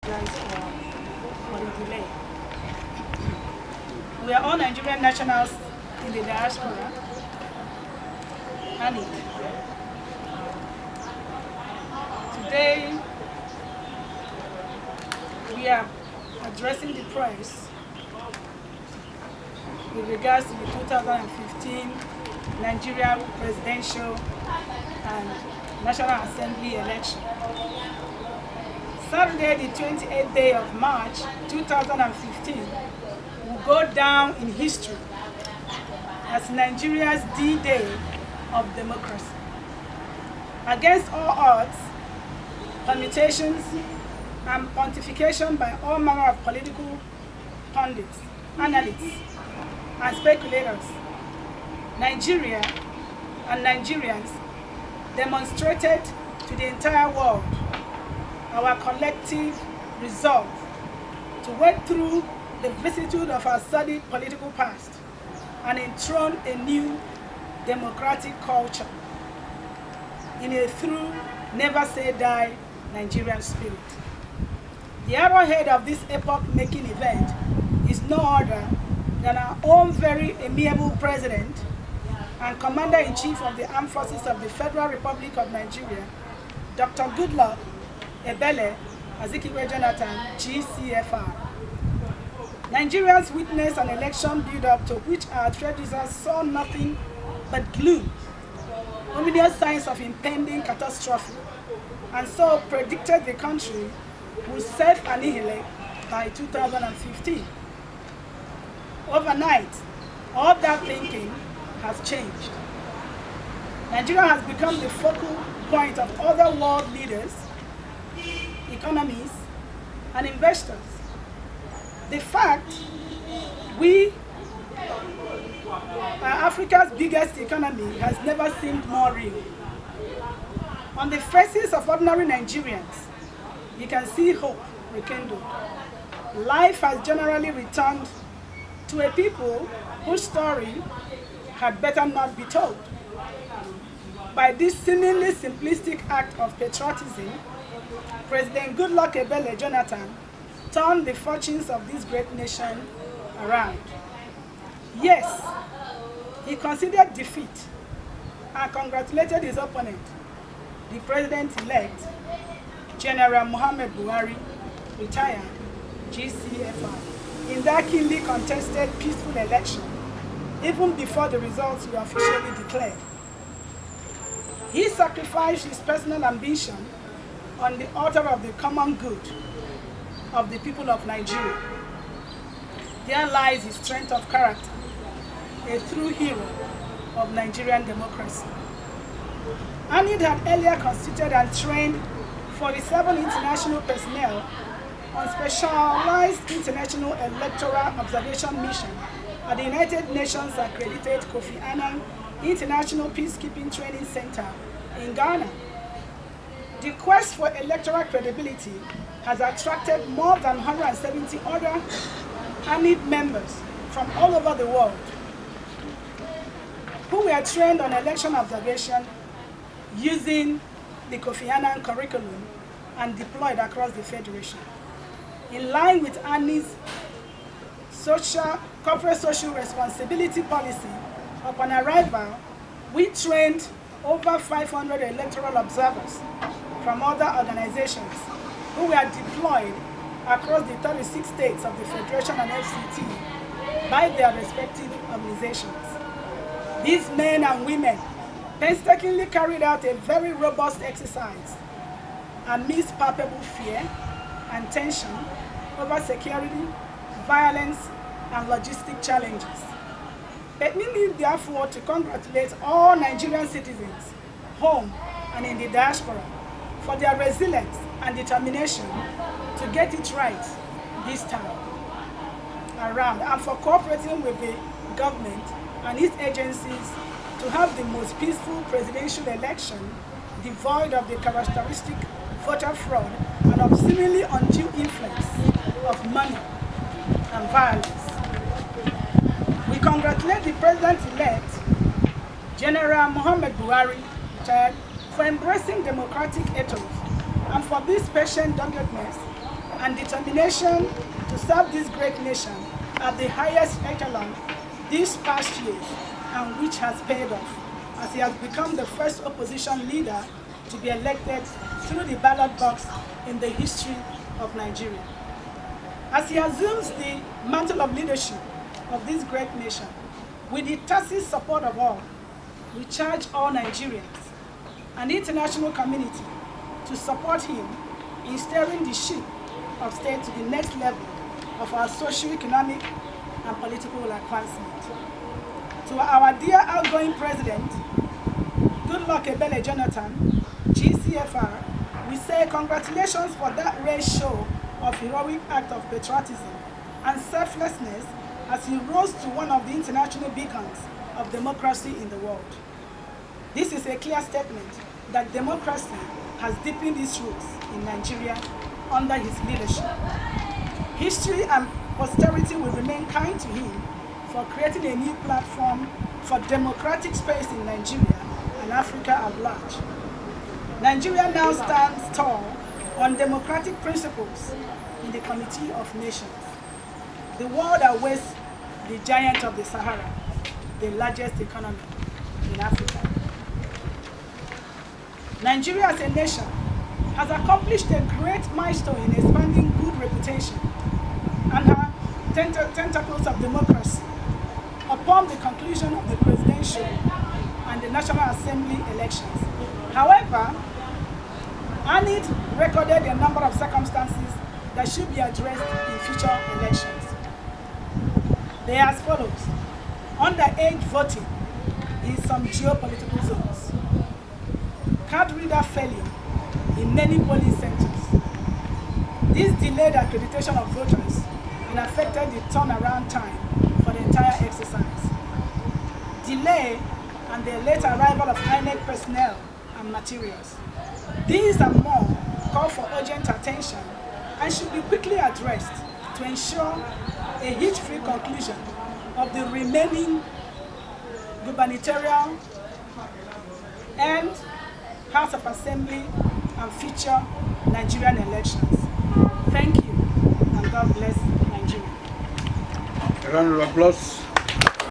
apologize for the delay. We are all Nigerian nationals in the diaspora, and today we are addressing the press with regards to the 2015 Nigerian presidential and National Assembly election. Saturday, the 28th day of March 2015 will go down in history as Nigeria's D-Day of democracy. Against all odds, permutations, and pontification by all manner of political pundits, analysts, and speculators, Nigeria and Nigerians demonstrated to the entire world our collective resolve to wade through the vicissitude of our sordid political past and enthrone a new democratic culture in a true never-say-die Nigerian spirit. The arrowhead of this epoch-making event is no other than our own very amiable President and Commander-in-Chief of the Armed Forces of the Federal Republic of Nigeria, Dr. Goodluck Ebele Azikiwe Jonathan, GCFR. Nigerians witnessed an election build-up to which our trailblazers saw nothing but gloom, ominous signs of impending catastrophe, and so predicted the country would self-annihilate by 2015. Overnight, all that thinking has changed. Nigeria has become the focal point of other world leaders, economies, and investors. The fact we are Africa's biggest economy has never seemed more real. On the faces of ordinary Nigerians, you can see hope rekindled. Life has generally returned to a people whose story had better not be told. By this seemingly simplistic act of patriotism, President Goodluck Ebele Jonathan turned the fortunes of this great nation around. Yes, he considered defeat and congratulated his opponent, the President-elect, General Muhammad Buhari, retired, GCFR, in that keenly contested peaceful election, even before the results were officially declared. He sacrificed his personal ambition on the altar of the common good of the people of Nigeria. There lies his strength of character, a true hero of Nigerian democracy. ANID had earlier constituted and trained 47 international personnel on specialized international electoral observation mission at the United Nations accredited Kofi Annan International Peacekeeping Training Center in Ghana. The quest for electoral credibility has attracted more than 170 other ANID members from all over the world who were trained on election observation using the Kofi Annan curriculum and deployed across the Federation. In line with ANID's corporate social responsibility policy, upon arrival, we trained over 500 electoral observers from other organizations who were deployed across the 36 states of the Federation and FCT by their respective organizations. These men and women painstakingly carried out a very robust exercise amidst palpable fear and tension over security, violence, and logistic challenges. Let me leave therefore to congratulate all Nigerian citizens, home and in the diaspora, for their resilience and determination to get it right this time around, and for cooperating with the government and its agencies to have the most peaceful presidential election devoid of the characteristic voter fraud and of seemingly undue influence of money and violence. We congratulate the President-elect, General Muhammad Buhari, for embracing democratic ethos and for this patient doggedness and determination to serve this great nation at the highest echelon these past years, and which has paid off, as he has become the first opposition leader to be elected through the ballot box in the history of Nigeria. As he assumes the mantle of leadership of this great nation, with the tacit support of all, we charge all Nigerians and the international community to support him in steering the ship of state to the next level of our socio-economic and political advancement. To our dear outgoing president, Goodluck Ebele Jonathan, GCFR, we say congratulations for that rare show of heroic act of patriotism and selflessness as he rose to one of the international beacons of democracy in the world. This is a clear statement that democracy has deepened its roots in Nigeria under his leadership. History and posterity will remain kind to him for creating a new platform for democratic space in Nigeria and Africa at large. Nigeria now stands tall on democratic principles in the Committee of Nations. The world awaits the giant of the Sahara, the largest economy in Africa. Nigeria as a nation has accomplished a great milestone in expanding good reputation and her tentacles of democracy upon the conclusion of the presidential and the National Assembly elections. However, ANID recorded a number of circumstances that should be addressed in future elections. They are as follows. Underage voting in some geopolitical zones. Card reader failure in many polling centers. This delayed accreditation of voters and affected the turnaround time for the entire exercise. Delay and the late arrival of INEC personnel and materials. These and more call for urgent attention and should be quickly addressed to ensure a hitch-free conclusion of the remaining gubernatorial and House of Assembly and future Nigerian elections. Thank you, and God bless Nigeria. A round of applause.